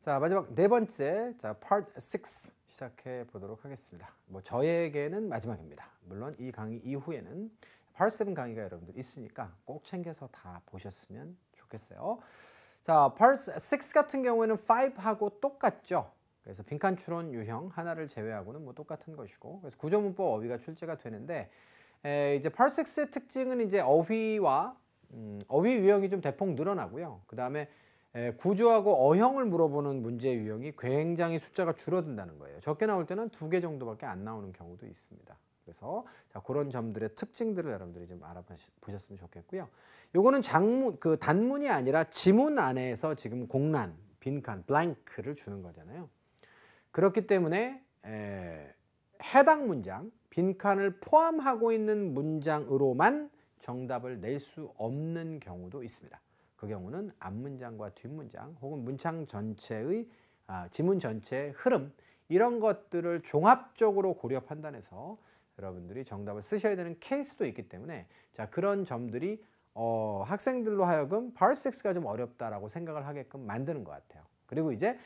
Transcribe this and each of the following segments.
자, 마지막 네 번째, 자, Part 6 시작해 보도록 하겠습니다. 뭐 저에게는 마지막입니다. 물론 이 강의 이후에는 Part 7 강의가 여러분들 있으니까 꼭 챙겨서 다 보셨으면 좋겠어요. 자, Part 6 같은 경우에는 5하고 똑같죠. 그래서 빈칸 추론 유형 하나를 제외하고는 뭐 똑같은 것이고, 그래서 구조문법 어휘가 출제가 되는데, 이제 Part 6의 특징은 이제 어휘와 어휘 유형이 좀 대폭 늘어나고요. 그 다음에 구조하고 어형을 물어보는 문제 유형이 굉장히 숫자가 줄어든다는 거예요. 적게 나올 때는 2개 정도밖에 안 나오는 경우도 있습니다. 그래서 자, 그런 점들의 특징들을 여러분들이 좀 알아보셨으면 좋겠고요. 요거는 단문이 아니라 지문 안에서 지금 공란, 빈칸, 블랭크를 주는 거잖아요. 그렇기 때문에 해당 문장, 빈칸을 포함하고 있는 문장으로만 정답을 낼 수 없는 경우도 있습니다. 그 경우는 앞문장과 뒷문장 혹은 문장 전체의 지문 전체의 흐름, 이런 것들을 종합적으로 고려 판단해서 여러분들이 정답을 쓰셔야 되는 케이스도 있기 때문에, 자, 그런 점들이 학생들로 하여금 Part 6가 좀 어렵다라고 생각을 하게끔 만드는 것 같아요. 그리고 이제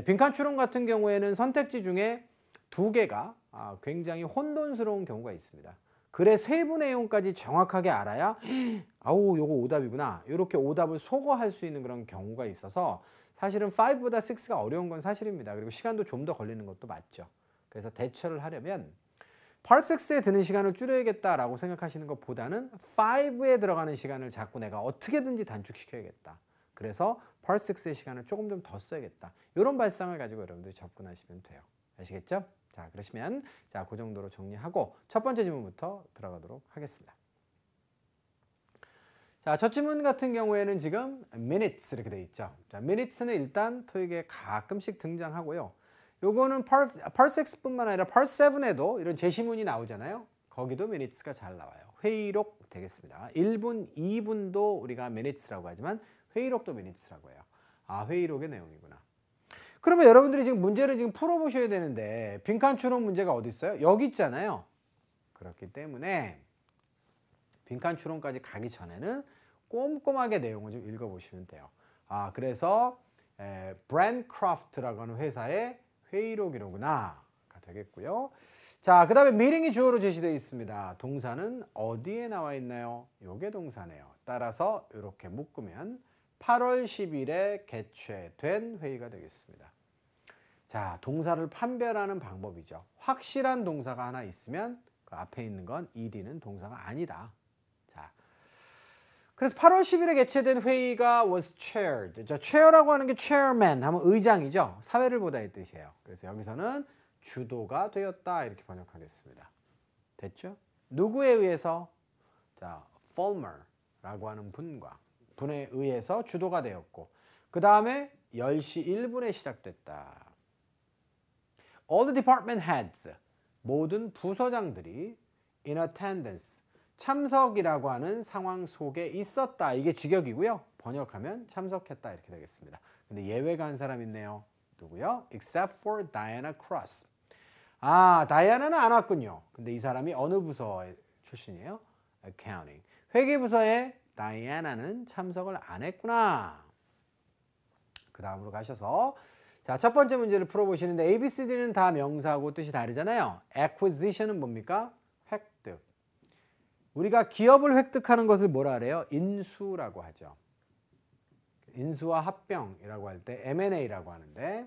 빈칸 추론 같은 경우에는 선택지 중에 2개가 굉장히 혼돈스러운 경우가 있습니다. 글의 세부 내용까지 정확하게 알아야 아우 요거 오답이구나, 이렇게 오답을 소거할 수 있는 그런 경우가 있어서 사실은 5보다 6가 어려운 건 사실입니다. 그리고 시간도 좀 더 걸리는 것도 맞죠. 그래서 대처를 하려면 Part 6에 드는 시간을 줄여야겠다라고 생각하시는 것보다는 5에 들어가는 시간을 자꾸 내가 어떻게든지 단축시켜야겠다. 그래서 Part 6의 시간을 조금 좀 더 써야겠다. 이런 발상을 가지고 여러분들이 접근하시면 돼요. 아시겠죠? 자, 그러시면 자, 그 정도로 정리하고 첫 번째 질문부터 들어가도록 하겠습니다. 자, 첫 질문 같은 경우에는 지금 minutes 이렇게 돼 있죠. 자, minutes는 일단 토익에 가끔씩 등장하고요. 요거는 Part 6뿐만 아니라 Part 7에도 이런 제시문이 나오잖아요. 거기도 minutes가 잘 나와요. 회의록 되겠습니다. 1분, 2분도 우리가 minutes라고 하지만 회의록도 minutes라고 해요. 아, 회의록의 내용이구나. 그러면 여러분들이 지금 문제를 지금 풀어보셔야 되는데 빈칸 추론 문제가 어디 있어요? 여기 있잖아요. 그렇기 때문에 빈칸 추론까지 가기 전에는 꼼꼼하게 내용을 좀 읽어보시면 돼요. 그래서 브랜크래프트라고 하는 회사의 회의록이로구나 가 되겠고요. 자, 그 다음에 미팅이 주어로 제시되어 있습니다. 동사는 어디에 나와 있나요? 요게 동사네요. 따라서 이렇게 묶으면 8월 10일에 개최된 회의가 되겠습니다. 자, 동사를 판별하는 방법이죠. 확실한 동사가 하나 있으면 그 앞에 있는 건 ed는 동사가 아니다. 자, 그래서 8월 10일에 개최된 회의가 was chaired. 자, chair라고 하는 게 chairman 하면 의장이죠. 사회를 보다의 뜻이에요. 그래서 여기서는 주도가 되었다 이렇게 번역하겠습니다. 됐죠? 누구에 의해서? 자, Fulmer라고 하는 분에 의해서 주도가 되었고, 그 다음에 10시 1분에 시작됐다. All the department heads, 모든 부서장들이 in attendance, 참석이라고 하는 상황 속에 있었다. 이게 직역이고요. 번역하면 참석했다 이렇게 되겠습니다. 근데 예외가 한 사람 있네요. 누구요? Except for Diana Cross. 다이아나는 안 왔군요. 근데 이 사람이 어느 부서 출신이에요? Accounting. 회계부서에 다이아나는 참석을 안 했구나. 그 다음으로 가셔서 자, 첫 번째 문제를 풀어보시는데 A, B, C, D는 다 명사하고 뜻이 다르잖아요. Acquisition은 뭡니까? 획득. 우리가 기업을 획득하는 것을 뭐라 그래요? 인수라고 하죠. 인수와 합병이라고 할 때 M&A라고 하는데,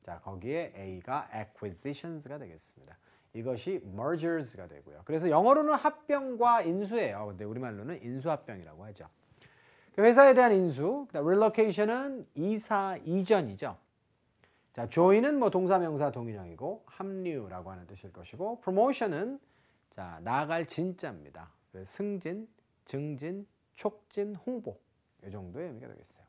자, 거기에 A가 acquisitions가 되겠습니다. 이것이 mergers가 되고요. 그래서 영어로는 합병과 인수예요. 근데 우리말로는 인수합병이라고 하죠. 회사에 대한 인수, relocation은 이사, 이전이죠. 자, join은 뭐 동사, 명사, 동인형이고 합류라고 하는 뜻일 것이고, promotion은 자, 나아갈 진짜입니다. 승진, 증진, 촉진, 홍보, 이 정도의 의미가 되겠어요.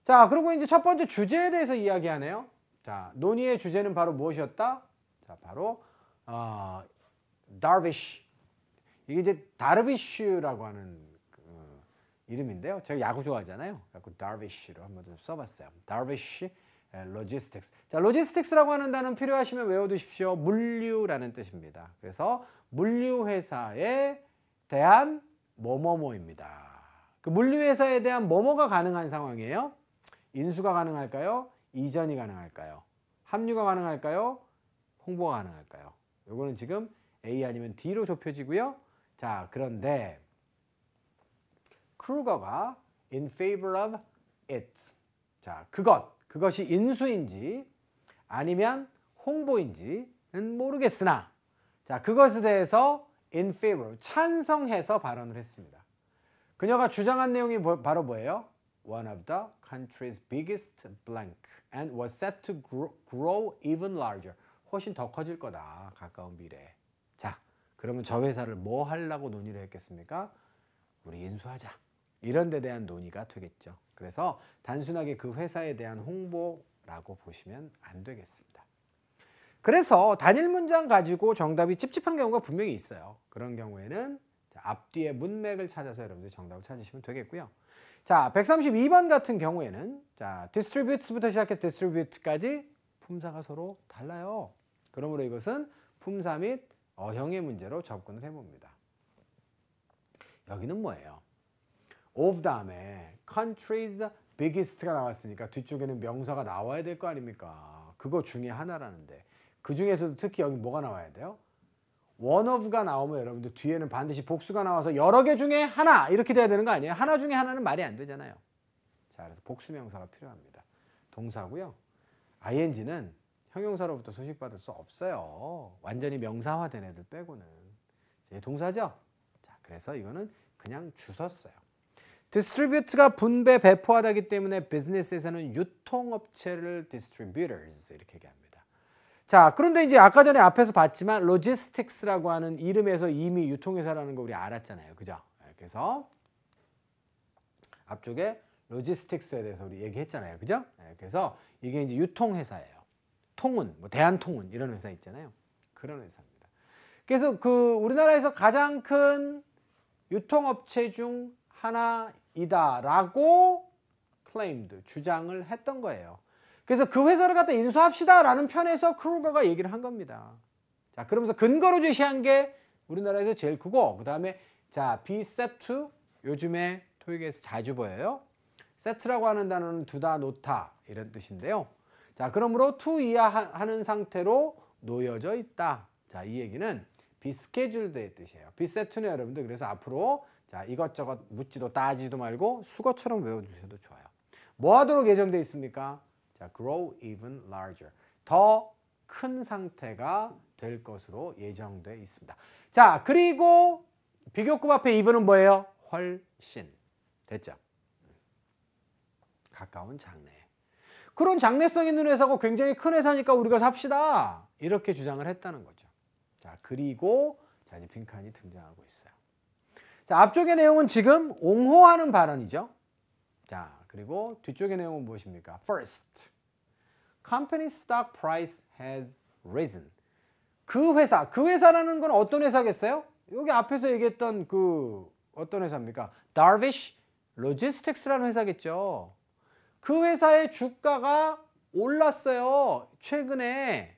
자, 그리고 이제 첫 번째 주제에 대해서 이야기하네요. 자, 논의의 주제는 바로 무엇이었다? 자, 바로 다르비쉬. 이게 이제 다르비쉬라고 하는 이름인데요. 제가 야구 좋아하잖아요. 그래서 다르비쉬로 한번 좀 써봤어요. 다르비쉬 로지스틱스. 자, 로지스틱스라고 하는 단어는 필요하시면 외워두십시오. 물류라는 뜻입니다. 그래서 물류회사에 대한 뭐뭐뭐입니다. 그 물류회사에 대한 뭐뭐가 가능한 상황이에요. 인수가 가능할까요? 이전이 가능할까요? 합류가 가능할까요? 홍보가 가능할까요? 요거는 지금 A 아니면 D로 좁혀지고요. 자, 그런데 크루거가 in favor of it. 자, 그것이 인수인지 아니면 홍보인지는 모르겠으나, 자, 그것에 대해서 in favor, 찬성해서 발언을 했습니다. 그녀가 주장한 내용이 바로 뭐예요? One of the country's biggest blank and was set to grow even larger. 훨씬 더 커질 거다, 가까운 미래에. 자, 그러면 저 회사를 뭐 하려고 논의를 했겠습니까? 우리 인수하자. 이런 데 대한 논의가 되겠죠. 그래서 단순하게 그 회사에 대한 홍보라고 보시면 안 되겠습니다. 그래서 단일 문장 가지고 정답이 찝찝한 경우가 분명히 있어요. 그런 경우에는 앞뒤의 문맥을 찾아서 여러분들 정답을 찾으시면 되겠고요. 자, 132번 같은 경우에는 자, distribute부터 시작해서 distribute까지 품사가 서로 달라요. 그러므로 이것은 품사 및 어형의 문제로 접근을 해봅니다. 여기는 뭐예요? of 다음에 country's biggest가 나왔으니까 뒤쪽에는 명사가 나와야 될 거 아닙니까? 그거 중에 하나라는데 그 중에서도 특히 여기 뭐가 나와야 돼요? one of가 나오면 여러분들 뒤에는 반드시 복수가 나와서 여러 개 중에 하나 이렇게 돼야 되는 거 아니에요? 하나 중에 하나는 말이 안 되잖아요. 자, 그래서 복수 명사가 필요합니다. 동사고요. ing는 형용사로부터 소식받을 수 없어요. 완전히 명사화된 애들 빼고는. 동사죠? 자, 그래서 이거는 그냥 주웠어요. distribute가 분배, 배포하다기 때문에 비즈니스에서는 유통업체를 distributors 이렇게 얘기합니다. 자, 그런데 이제 아까 전에 앞에서 봤지만 logistics라고 하는 이름에서 이미 유통회사라는 거 우리 알았잖아요. 그죠? 그래서 앞쪽에 logistics에 대해서 우리 얘기했잖아요. 그죠? 그래서 이게 이제 유통회사예요. 통운, 뭐 대한통운 이런 회사 있잖아요. 그런 회사입니다. 그래서 그 우리나라에서 가장 큰 유통업체 중 하나이다라고 claimed, 주장을 했던 거예요. 그래서 그 회사를 갖다 인수합시다라는 편에서 크루거가 얘기를 한 겁니다. 자, 그러면서 근거로 제시한 게 우리나라에서 제일 크고, 그 다음에 자, be set to, 요즘에 토익에서 자주 보여요. set라고 하는 단어는 두다, 놓다 이런 뜻인데요. 자, 그러므로 to 이하하는 상태로 놓여져 있다. 자, 이 얘기는 be scheduled의 뜻이에요. be set to는 여러분들 그래서 앞으로 자, 이것저것 묻지도 따지도 말고 수거처럼 외워주셔도 좋아요. 뭐 하도록 예정되어 있습니까? 자, grow even larger. 더 큰 상태가 될 것으로 예정되어 있습니다. 자, 그리고 비교급 앞에 even은 뭐예요? 훨씬. 됐죠? 가까운 장래. 그런 장래성 있는 회사고 굉장히 큰 회사니까 우리가 삽시다. 이렇게 주장을 했다는 거죠. 자, 그리고 자, 이제 빈칸이 등장하고 있어요. 자, 앞쪽의 내용은 지금 옹호하는 발언이죠. 자, 그리고 뒤쪽의 내용은 무엇입니까? First, company stock price has risen. 그 회사라는 건 어떤 회사겠어요? 여기 앞에서 얘기했던 그 어떤 회사입니까? Darvish Logistics라는 회사겠죠. 그 회사의 주가가 올랐어요. 최근에.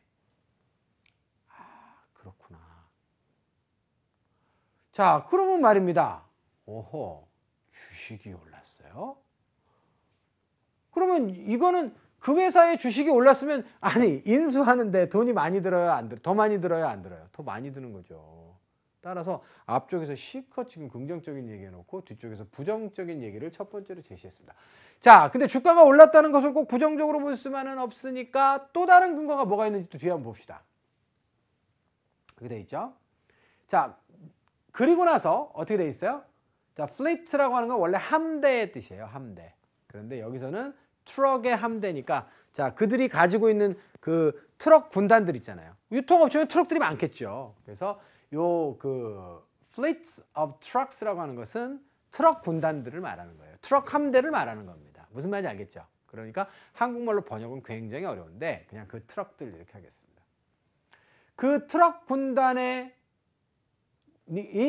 아, 그렇구나. 자, 그러면 말입니다. 오호, 주식이 올랐어요? 그러면 이거는 그 회사의 주식이 올랐으면 아니 인수하는데 돈이 많이 들어요, 안 들어요? 더 많이 들어요, 안 들어요? 더 많이 드는 거죠. 따라서 앞쪽에서 실컷 지금 긍정적인 얘기 해놓고 뒤쪽에서 부정적인 얘기를 첫 번째로 제시했습니다. 자, 근데 주가가 올랐다는 것을 꼭 부정적으로 볼 수만은 없으니까 또 다른 근거가 뭐가 있는지 또 뒤에 한번 봅시다. 그렇게 돼 있죠? 자, 그리고 나서 어떻게 돼 있어요? 자, fleet라고 하는 건 원래 함대의 뜻이에요. 함대. 그런데 여기서는 트럭의 함대니까 자, 그들이 가지고 있는 그 트럭 군단들 있잖아요. 유통업체면 트럭들이 많겠죠. 그래서 요 그 fleets of trucks라고 하는 것은 트럭 군단들을 말하는 거예요. 트럭 함대를 말하는 겁니다. 무슨 말인지 알겠죠? 그러니까 한국말로 번역은 굉장히 어려운데 그냥 그 트럭들 이렇게 하겠습니다. 그 트럭 군단에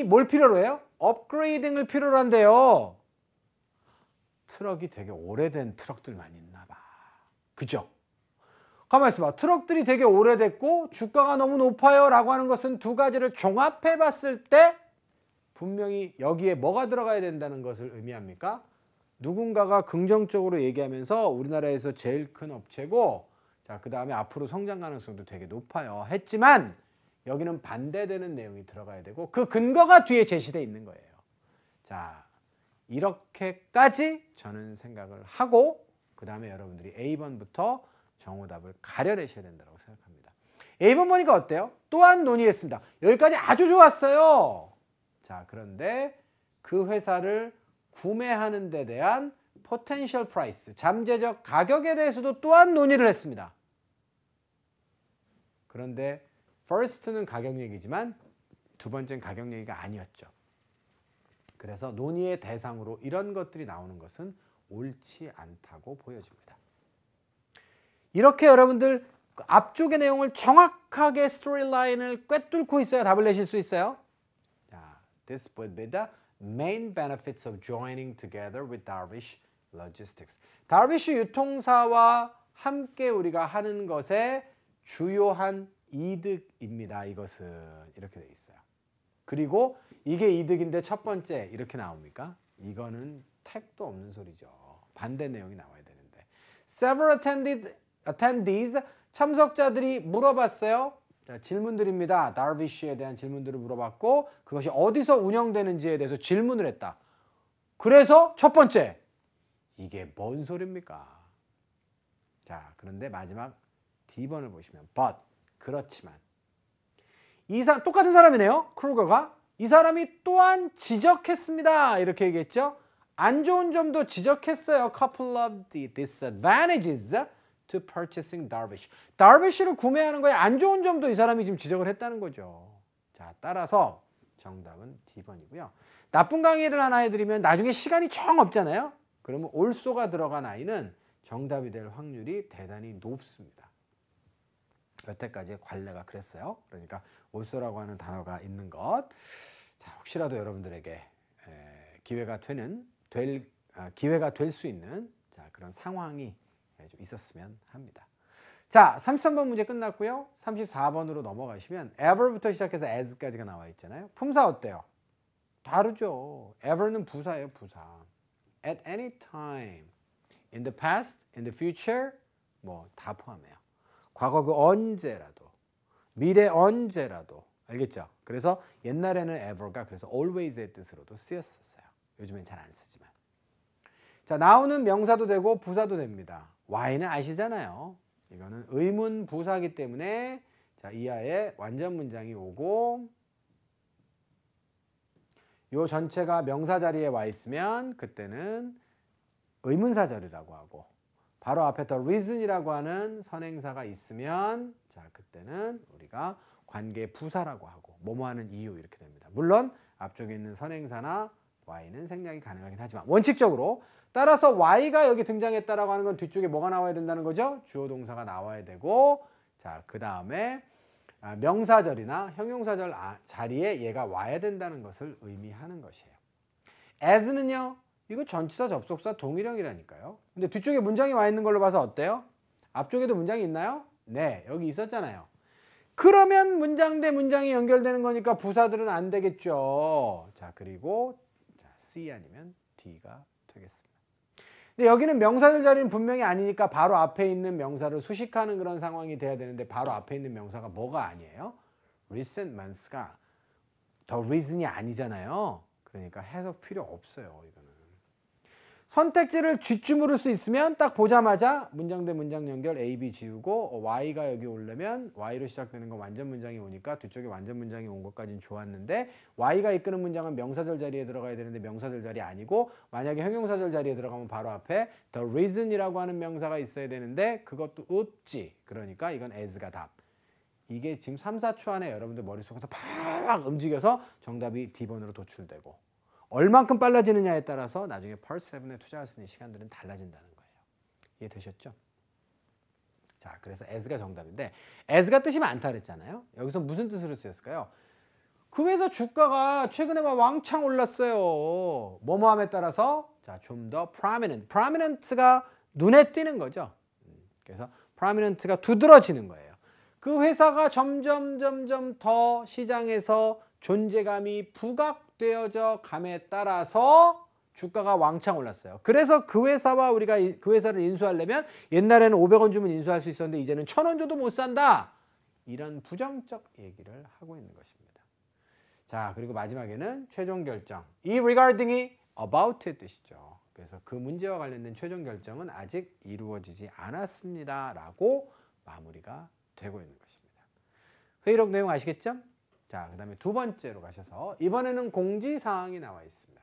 뭘 필요로 해요? 업그레이딩을 필요로 한대요. 트럭이 되게 오래된 트럭들만 있나 봐. 그죠? 가만히 있어봐. 트럭들이 되게 오래됐고 주가가 너무 높아요 라고 하는 것은 두 가지를 종합해 봤을 때 분명히 여기에 뭐가 들어가야 된다는 것을 의미합니까? 누군가가 긍정적으로 얘기하면서 우리나라에서 제일 큰 업체고 자, 그다음에 앞으로 성장 가능성도 되게 높아요. 했지만 여기는 반대되는 내용이 들어가야 되고 그 근거가 뒤에 제시되어 있는 거예요. 자, 이렇게까지 저는 생각을 하고 그다음에 여러분들이 A번부터 정오답을 가려내셔야 된다고 생각합니다. A번 보니까 어때요? 또한 논의했습니다. 여기까지 아주 좋았어요. 자, 그런데 그 회사를 구매하는 데 대한 potential price, 잠재적 가격에 대해서도 또한 논의를 했습니다. 그런데 first는 가격 얘기지만 두 번째는 가격 얘기가 아니었죠. 그래서 논의의 대상으로 이런 것들이 나오는 것은 옳지 않다고 보여집니다. 이렇게 여러분들 앞쪽의 내용을 정확하게 스토리라인을 꿰뚫고 있어야 답을 내실 수 있어요. 자, this would be the main benefits of joining together with Darvish Logistics. 다비쉬 유통사와 함께 우리가 하는 것의 주요한 이득입니다. 이것은 이렇게 돼 있어요. 그리고 이게 이득인데 첫 번째 이렇게 나옵니까? 이거는 택도 없는 소리죠. 반대 내용이 나와야 되는데. Several attendees 참석자들이 물어봤어요. 자, 질문들입니다. 다비쉬에 대한 질문들을 물어봤고 그것이 어디서 운영되는지에 대해서 질문을 했다. 그래서 첫 번째 이게 뭔 소리입니까? 자, 그런데 마지막 D번을 보시면 but 그렇지만 똑같은 사람이네요. 크루거가 이 사람이 또한 지적했습니다. 이렇게 얘기했죠. 안 좋은 점도 지적했어요. Couple of the disadvantages to purchasing Darvish. Darvish를 구매하는 거에 안 좋은 점도 이 사람이 지금 지적을 했다는 거죠. 자, 따라서 정답은 D번이고요. 나쁜 강의를 하나 해드리면 나중에 시간이 정 없잖아요. 그러면 also가 들어간 아이는 정답이 될 확률이 대단히 높습니다. 여태까지의 관례가 그랬어요. 그러니까 also라고 하는 단어가 있는 것. 자, 혹시라도 여러분들에게 기회가 될 수 있는 자, 그런 상황이 좀 있었으면 합니다. 자, 33번 문제 끝났고요. 34번으로 넘어가시면 ever부터 시작해서 as까지가 나와 있잖아요. 품사 어때요? 다르죠. ever는 부사예요, 부사. At any time, in the past, in the future, 뭐 다 포함해요. 과거 그 언제라도, 미래 언제라도, 알겠죠? 그래서 옛날에는 ever가 그래서 always의 뜻으로도 쓰였었어요. 요즘엔 잘 안 쓰지만. 자, 나오는 명사도 되고 부사도 됩니다. y는 아시잖아요. 이거는 의문 부사이기 때문에 자, 이하에 완전 문장이 오고 요 전체가 명사 자리에 와 있으면 그때는 의문사절이라고 하고 바로 앞에 the reason이라고 하는 선행사가 있으면 자, 그때는 우리가 관계 부사라고 하고 뭐뭐 하는 이유 이렇게 됩니다. 물론 앞쪽에 있는 선행사나 y는 생략이 가능하긴 하지만 원칙적으로 따라서 y가 여기 등장했다라고 하는 건 뒤쪽에 뭐가 나와야 된다는 거죠? 주어 동사가 나와야 되고 자, 그 다음에 명사절이나 형용사절 자리에 얘가 와야 된다는 것을 의미하는 것이에요. as는요, 이거 전치사, 접속사, 동일형이라니까요. 근데 뒤쪽에 문장이 와 있는 걸로 봐서 어때요? 앞쪽에도 문장이 있나요? 네, 여기 있었잖아요. 그러면 문장 대 문장이 연결되는 거니까 부사들은 안 되겠죠. 자, 그리고 자, C 아니면 D가 되겠습니다. 근데 여기는 명사절 자리는 분명히 아니니까 바로 앞에 있는 명사를 수식하는 그런 상황이 돼야 되는데 바로 앞에 있는 명사가 뭐가 아니에요? recent months가 the reason이 아니잖아요. 그러니까 해석 필요 없어요. 이거는. 선택지를 쥐쭈무를 수 있으면 딱 보자마자 문장 대 문장 연결 A, B 지우고 Y가 여기 오려면 Y로 시작되는 건 완전 문장이 오니까 뒤쪽에 완전 문장이 온 것까지는 좋았는데 Y가 이끄는 문장은 명사절 자리에 들어가야 되는데 명사절 자리 아니고 만약에 형용사절 자리에 들어가면 바로 앞에 the reason이라고 하는 명사가 있어야 되는데 그것도 없지. 그러니까 이건 as가 답. 이게 지금 3, 4초 안에 여러분들 머릿속에서 팍 움직여서 정답이 D번으로 도출되고 얼만큼 빨라지느냐에 따라서 나중에 Part 7에 투자할 수 있는 시간들은 달라진다는 거예요. 이해되셨죠? 자, 그래서 as가 정답인데 as가 뜻이 많다 그랬잖아요. 여기서 무슨 뜻으로 쓰였을까요? 그 회사 주가가 최근에 막 왕창 올랐어요. 뭐뭐함에 따라서 자, 좀 더 prominent. prominent가 눈에 띄는 거죠. 그래서 prominent가 두드러지는 거예요. 그 회사가 점점 더 시장에서 존재감이 부각되어져 감에 따라서 주가가 왕창 올랐어요. 그래서 그 회사와 우리가 그 회사를 인수하려면 옛날에는 500원 주면 인수할 수 있었는데 이제는 1000원 줘도 못 산다. 이런 부정적 얘기를 하고 있는 것입니다. 자, 그리고 마지막에는 최종 결정. 이 regarding이 about의 뜻이죠. 그래서 그 문제와 관련된 최종 결정은 아직 이루어지지 않았습니다. 라고 마무리가 되고 있는 것입니다. 회의록 내용 아시겠죠? 자, 그 다음에 두 번째로 가셔서 이번에는 공지사항이 나와 있습니다.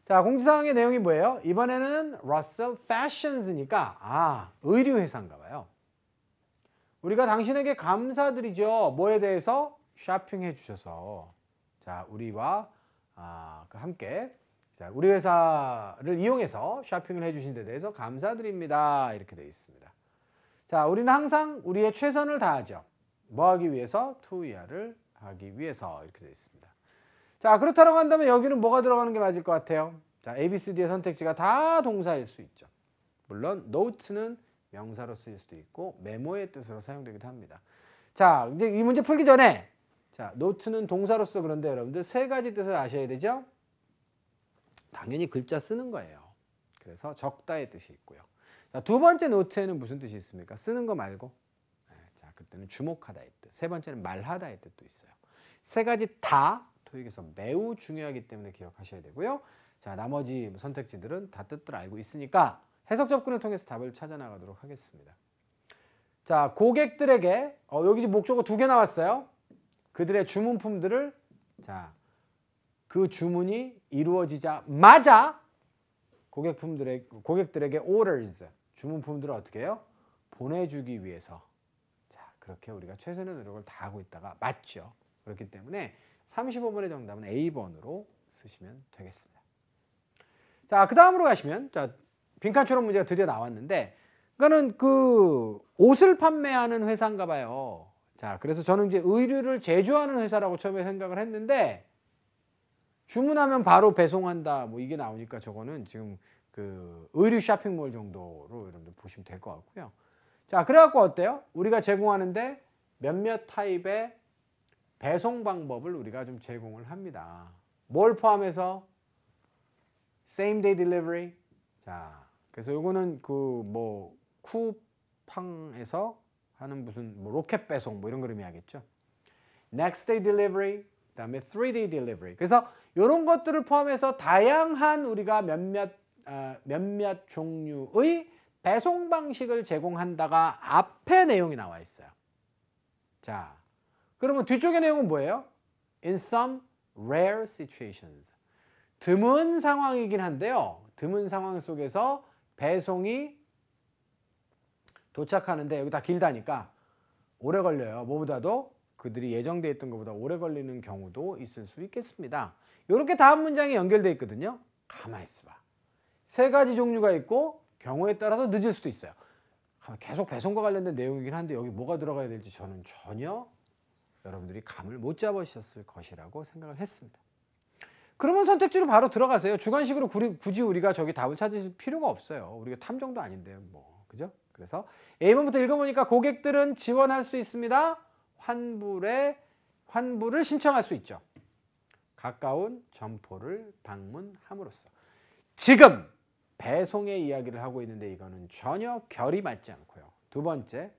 자, 공지사항의 내용이 뭐예요? 이번에는 Russell Fashions니까 의류회사인가 봐요. 우리가 당신에게 감사드리죠. 뭐에 대해서? 쇼핑해 주셔서. 자, 우리와 함께 자, 우리 회사를 이용해서 쇼핑을 해 주신 데 대해서 감사드립니다. 이렇게 되어 있습니다. 자, 우리는 항상 우리의 최선을 다하죠. 뭐 하기 위해서? 투이야를 하기 위해서 이렇게 되어 있습니다. 자, 그렇다고 한다면 여기는 뭐가 들어가는 게 맞을 것 같아요? 자, A, B, C, D의 선택지가 다 동사일 수 있죠. 물론 note는 명사로 쓰일 수도 있고 메모의 뜻으로 사용되기도 합니다. 자, 이제 이 문제 풀기 전에 자, note는 동사로서 그런데 여러분들 세 가지 뜻을 아셔야 되죠? 당연히 글자 쓰는 거예요. 그래서 적다의 뜻이 있고요. 자, 두 번째 note에는 무슨 뜻이 있습니까? 쓰는 거 말고. 자, 그때는 주목하다의 뜻. 세 번째는 말하다의 뜻도 있어요. 세 가지 다 토익에서 매우 중요하기 때문에 기억하셔야 되고요. 자, 나머지 선택지들은 다 뜻들 알고 있으니까 해석 접근을 통해서 답을 찾아 나가도록 하겠습니다. 자, 고객들에게 여기 목적어 2개 나왔어요. 그들의 주문품들을 자, 그 주문이 이루어지자마자 고객들에게 orders, 주문품들을 어떻게 해요? 보내주기 위해서. 자, 그렇게 우리가 최선의 노력을 다하고 있다가 맞죠. 그렇기 때문에 35번의 정답은 A번으로 쓰시면 되겠습니다. 자, 그 다음으로 가시면 자, 빈칸처럼 문제가 드디어 나왔는데 그거는 그 옷을 판매하는 회사인가 봐요. 자, 그래서 저는 이제 의류를 제조하는 회사라고 처음에 생각을 했는데 주문하면 바로 배송한다 뭐 이게 나오니까 저거는 지금 그 의류 쇼핑몰 정도로 여러분들 보시면 될 것 같고요. 자, 그래갖고 어때요? 우리가 제공하는데 몇몇 타입의 배송 방법을 우리가 좀 제공을 합니다. 뭘 포함해서? Same day delivery. 자, 그래서 요거는 그 뭐 쿠팡에서 하는 무슨 뭐 로켓 배송 뭐 이런 걸 의미하겠죠. Next day delivery. 그다음에 3day delivery. 그래서 이런 것들을 포함해서 다양한 우리가 몇몇 종류의 배송 방식을 제공한다가 앞에 내용이 나와 있어요. 자, 그러면 뒤쪽의 내용은 뭐예요? In some rare situations. 드문 상황이긴 한데요. 드문 상황 속에서 배송이 도착하는데 여기 다 길다니까 오래 걸려요. 뭐보다도 그들이 예정되어 있던 것보다 오래 걸리는 경우도 있을 수 있겠습니다. 이렇게 다음 문장이 연결되어 있거든요. 가만히 있어봐. 세 가지 종류가 있고 경우에 따라서 늦을 수도 있어요. 계속 배송과 관련된 내용이긴 한데 여기 뭐가 들어가야 될지 저는 전혀 여러분들이 감을 못 잡으셨을 것이라고 생각을 했습니다. 그러면 선택지로 바로 들어가세요. 주관식으로 굳이 우리가 저기 답을 찾을 필요가 없어요. 우리가 탐정도 아닌데요. 뭐 그죠? 그래서 A번부터 읽어보니까 고객들은 지원할 수 있습니다. 환불을 신청할 수 있죠. 가까운 점포를 방문함으로써. 지금 배송의 이야기를 하고 있는데 이거는 전혀 결이 맞지 않고요. 두 번째,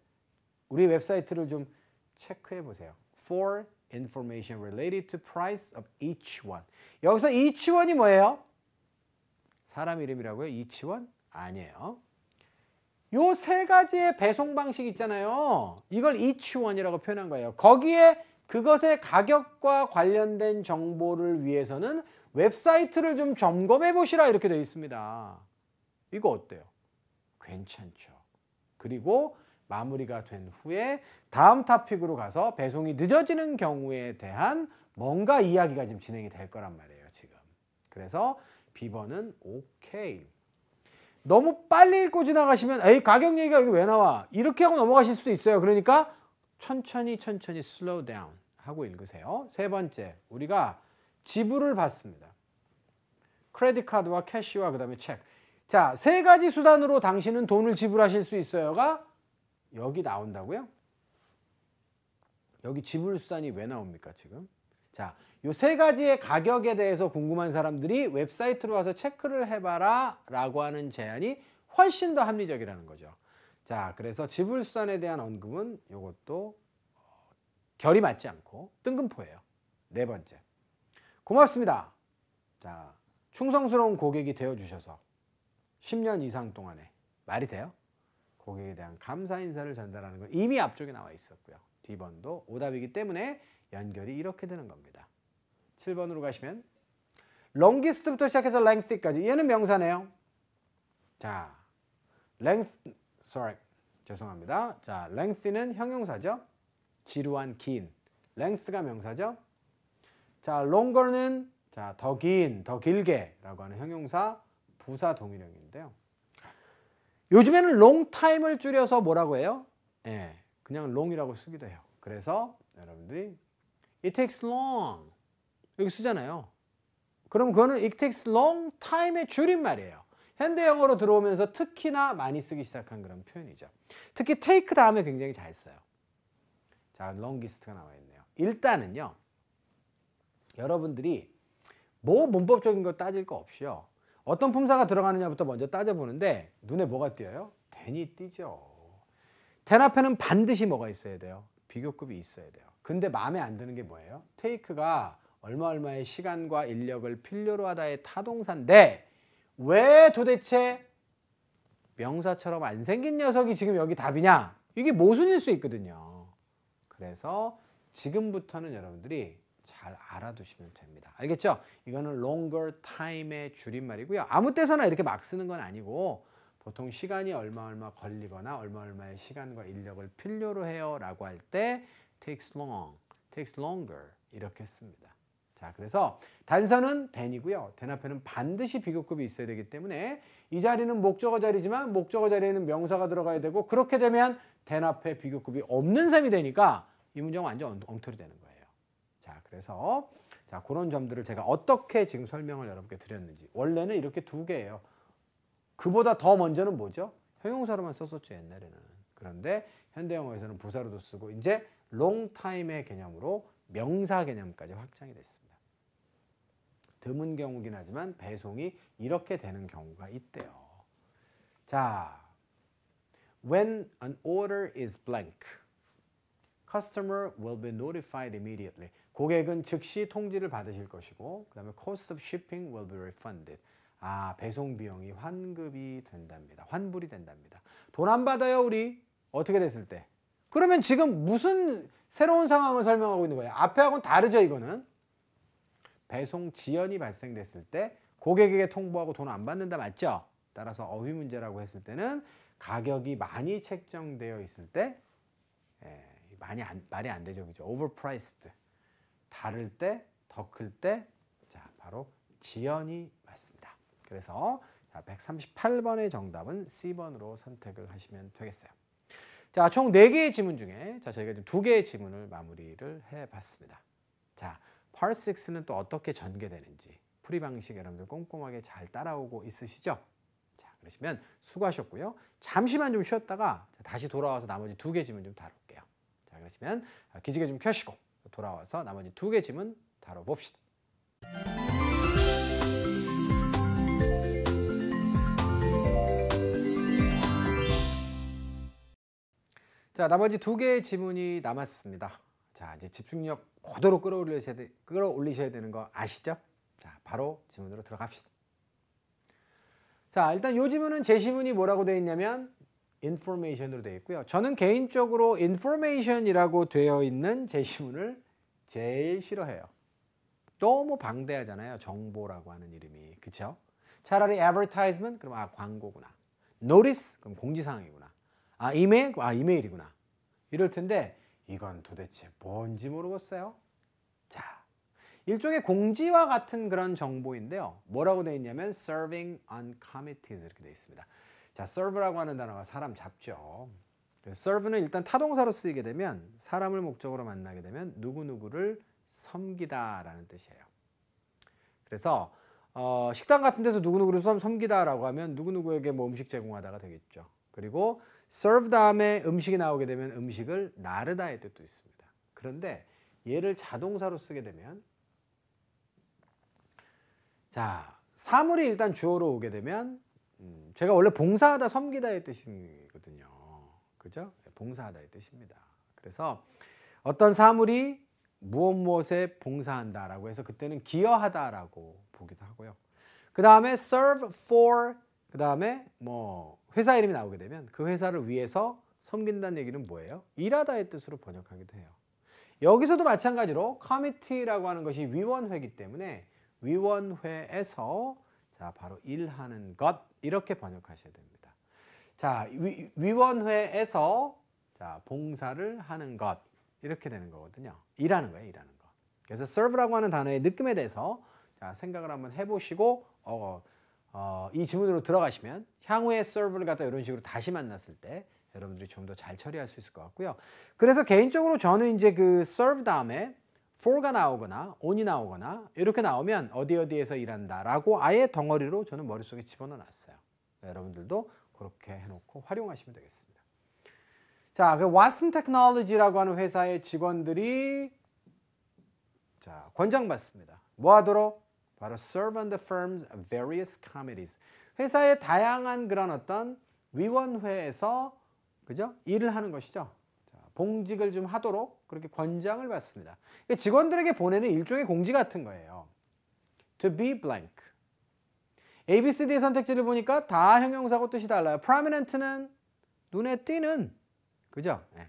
우리 웹사이트를 좀 체크해 보세요. For information related to price of each one. 여기서 each one이 뭐예요? 사람 이름이라고요? each one? 아니에요. 요 세 가지의 배송 방식 있잖아요. 이걸 each one이라고 표현한 거예요. 거기에 그것의 가격과 관련된 정보를 위해서는 웹사이트를 좀 점검해 보시라 이렇게 되어 있습니다. 이거 어때요? 괜찮죠. 그리고 마무리가 된 후에 다음 토픽으로 가서 배송이 늦어지는 경우에 대한 뭔가 이야기가 지금 진행이 될 거란 말이에요. 지금. 그래서 B번은 오케이. 너무 빨리 읽고 지나가시면 에이 가격 얘기가 여기 왜 나와? 이렇게 하고 넘어가실 수도 있어요. 그러니까 천천히 slow down 하고 읽으세요. 세 번째, 우리가 지불을 받습니다. 크레딧 카드와 캐시와 그다음에 체크. 자, 세 가지 수단으로 당신은 돈을 지불하실 수 있어요가 여기 나온다고요? 여기 지불 수단이 왜 나옵니까, 지금? 자, 요 세 가지의 가격에 대해서 궁금한 사람들이 웹사이트로 와서 체크를 해봐라 라고 하는 제안이 훨씬 더 합리적이라는 거죠. 자, 그래서 지불수단에 대한 언급은 요것도 결이 맞지 않고 뜬금포예요. 네 번째. 고맙습니다. 자, 충성스러운 고객이 되어주셔서 10년 이상 동안에 말이 돼요? 고객에 대한 감사 인사를 전달하는 건 이미 앞쪽에 나와 있었고요. D번도 오답이기 때문에 연결이 이렇게 되는 겁니다. 7번으로 가시면 longest부터 시작해서 lengthy까지 얘는 명사네요. 자, 죄송합니다. 자, lengthy는 형용사죠. 지루한 긴. length가 명사죠. 자, longer는 자, 더 긴, 더 길게 라고 하는 형용사 부사 동일형인데요. 요즘에는 long time을 줄여서 뭐라고 해요? 예, 그냥 long이라고 쓰기도 해요. 그래서 여러분들이 it takes long 여기 쓰잖아요. 그럼 그거는 it takes long time의 줄임말이에요. 현대 영어로 들어오면서 특히나 많이 쓰기 시작한 그런 표현이죠. 특히 take 다음에 굉장히 잘 써요. 자, longest가 나와 있네요. 일단은요. 여러분들이 뭐 문법적인 거 따질 거 없이요. 어떤 품사가 들어가느냐부터 먼저 따져보는데 눈에 뭐가 띄어요? then이 띄죠. ten 앞에는 반드시 뭐가 있어야 돼요? 비교급이 있어야 돼요. 근데 마음에 안 드는 게 뭐예요? take가 얼마의 시간과 인력을 필요로 하다의 타동사인데 왜 도대체 명사처럼 안 생긴 녀석이 지금 여기 답이냐? 이게 모순일 수 있거든요. 그래서 지금부터는 여러분들이 잘 알아두시면 됩니다. 알겠죠? 이거는 longer time의 줄임말이고요. 아무 때서나 이렇게 막 쓰는 건 아니고 보통 시간이 얼마 걸리거나 얼마의 시간과 인력을 필요로 해요 라고 할 때 takes long, takes longer 이렇게 씁니다. 자, 그래서 단서는 then이고요. then 앞에는 반드시 비교급이 있어야 되기 때문에 이 자리는 목적어 자리지만 목적어 자리에는 명사가 들어가야 되고 그렇게 되면 then 앞에 비교급이 없는 셈이 되니까 이 문제가 완전 엉터리 되는 거예요. 자, 그래서 자, 그런 점들을 제가 어떻게 지금 설명을 여러분께 드렸는지. 원래는 이렇게 두 개예요. 그보다 더 먼저는 뭐죠? 형용사로만 썼었죠, 옛날에는. 그런데 현대 영어에서는 부사로도 쓰고 이제 long time의 개념으로 명사 개념까지 확장이 됐습니다. 드문 경우긴 하지만 배송이 이렇게 되는 경우가 있대요. 자, when an order is blank, customer will be notified immediately. 고객은 즉시 통지를 받으실 것이고 그 다음에 cost of shipping will be refunded. 아, 배송 비용이 환급이 된답니다. 환불이 된답니다. 돈 안 받아요, 우리? 어떻게 됐을 때? 그러면 지금 무슨 새로운 상황을 설명하고 있는 거예요? 앞에하고는 다르죠, 이거는. 배송 지연이 발생됐을 때 고객에게 통보하고 돈 안 받는다, 맞죠? 따라서 어휘 문제라고 했을 때는 가격이 많이 책정되어 있을 때 말이 안 되죠, 그죠? overpriced. 다를 때, 더 클 때, 자, 바로 지연이 맞습니다. 그래서 138번의 정답은 C번으로 선택을 하시면 되겠어요. 자, 총 4개의 지문 중에 저희가 지금 2개의 지문을 마무리를 해봤습니다. 자, Part 6는 또 어떻게 전개되는지 풀이 방식 여러분들 꼼꼼하게 잘 따라오고 있으시죠? 자, 그러시면 수고하셨고요. 잠시만 좀 쉬었다가 다시 돌아와서 나머지 2개 지문 좀 다룰게요. 자, 그러시면 기지개 좀 켜시고 돌아와서 나머지 2개 지문 다뤄봅시다. 자, 나머지 2개의 지문이 남았습니다. 자, 이제 집중력 고도로 끌어올리셔야 되는 거 아시죠? 자, 바로 지문으로 들어갑시다. 자, 일단 이 지문은 제 지문이 뭐라고 되어 있냐면 information으로 되어 있고요. 저는 개인적으로 information이라고 되어 있는 제 지문을 제일 싫어해요. 너무 방대하잖아요. 정보라고 하는 이름이. 그쵸? 차라리 advertisement? 그럼 광고구나. notice? 그럼 공지사항이구나. 이메일? 이메일이구나. 이럴 텐데 이건 도대체 뭔지 모르겠어요. 자, 일종의 공지와 같은 그런 정보인데요. 뭐라고 되어 있냐면 serving on committees 이렇게 되어 있습니다. 자, serve라고 하는 단어가 사람 잡죠. serve는 일단 타동사로 쓰이게 되면 사람을 목적으로 만나게 되면 누구누구를 섬기다라는 뜻이에요. 그래서 식당 같은 데서 누구누구를 섬기다라고 하면 누구누구에게 뭐 음식 제공하다가 되겠죠. 그리고 serve 다음에 음식이 나오게 되면 음식을 나르다의 뜻도 있습니다. 그런데 얘를 자동사로 쓰게 되면 자, 사물이 일단 주어로 오게 되면 제가 원래 봉사하다 섬기다의 뜻이거든요. 그죠? 봉사하다의 뜻입니다. 그래서 어떤 사물이 무엇에 봉사한다라고 해서 그때는 기여하다라고 보기도 하고요. 그 다음에 serve for, 그 다음에 뭐 회사 이름이 나오게 되면 그 회사를 위해서 섬긴다는 얘기는 뭐예요? 일하다의 뜻으로 번역하기도 해요. 여기서도 마찬가지로 committee라고 하는 것이 위원회이기 때문에 위원회에서 자 바로 일하는 것 이렇게 번역하셔야 됩니다. 자 위원회에서 자 봉사를 하는 것 이렇게 되는 거거든요. 일하는 거예요, 일하는 거. 그래서 serve라고 하는 단어의 느낌에 대해서 자 생각을 한번 해보시고 이 지문으로 들어가시면 향후에 serve를 갖다 이런 식으로 다시 만났을 때 여러분들이 좀 더 잘 처리할 수 있을 것 같고요. 그래서 개인적으로 저는 이제 그 serve 다음에 for가 나오거나 on이 나오거나 이렇게 나오면 어디에서 일한다라고 아예 덩어리로 저는 머릿속에 집어넣어 놨어요. 여러분들도 그렇게 해놓고 활용하시면 되겠습니다. 자, 그 왓슨 테크놀로지라고 하는 회사의 직원들이 자, 권장받습니다. 뭐 하도록? 바로 serve on the firm's various committees. 회사의 다양한 그런 어떤 위원회에서 그죠? 일을 하는 것이죠. 자, 봉직을 좀 하도록 그렇게 권장을 받습니다. 그러니까 직원들에게 보내는 일종의 공지 같은 거예요. To be blank. A, B, C, D의 선택지를 보니까 다 형용사고 뜻이 달라요. prominent는 눈에 띄는 그죠? 네.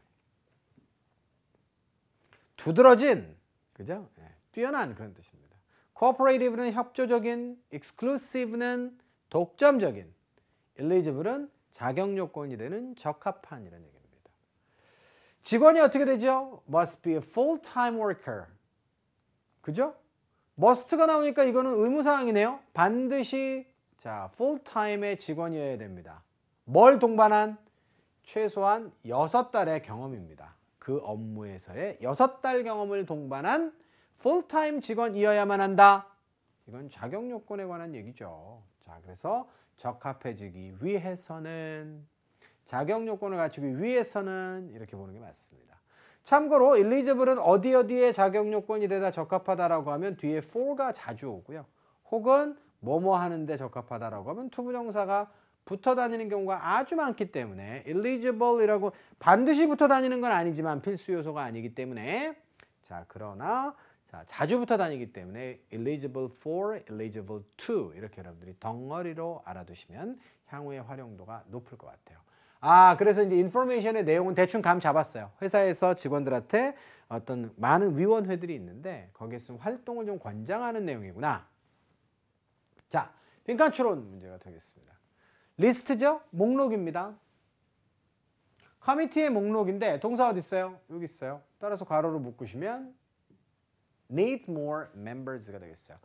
두드러진 그죠? 네. 뛰어난 그런 뜻입니다. cooperative는 협조적인, exclusive는 독점적인, eligible은 자격 요건이 되는 적합한 이런 얘기입니다. 직원이 어떻게 되죠? must be a full-time worker. 그죠? must가 나오니까 이거는 의무사항이네요. 반드시 자 full-time의 직원이어야 됩니다. 뭘 동반한? 최소한 6달의 경험입니다. 그 업무에서의 6달 경험을 동반한 풀타임 직원이어야만 한다. 이건 자격 요건에 관한 얘기죠. 자, 그래서 적합해지기 위해서는 자격 요건을 갖추기 위해서는 이렇게 보는 게 맞습니다. 참고로 eligible은 어디에 자격 요건이 되다 적합하다라고 하면 뒤에 for가 자주 오고요. 혹은 뭐뭐 하는데 적합하다라고 하면 투부정사가 붙어 다니는 경우가 아주 많기 때문에 eligible이라고 반드시 붙어 다니는 건 아니지만 필수 요소가 아니기 때문에 자 그러나 자 자주 붙어 다니기 때문에 eligible for, eligible to 이렇게 여러분들이 덩어리로 알아두시면 향후의 활용도가 높을 것 같아요. 아 그래서 이제 인포메이션의 내용은 대충 감 잡았어요. 회사에서 직원들한테 어떤 많은 위원회들이 있는데 거기에서 활동을 좀 권장하는 내용이구나. 자 빈칸 추론 문제가 되겠습니다. 리스트죠? 목록입니다. 커미티의 목록인데 동사 어디 있어요? 여기 있어요. 따라서 괄호로 묶으시면 needs more members가 되겠어요.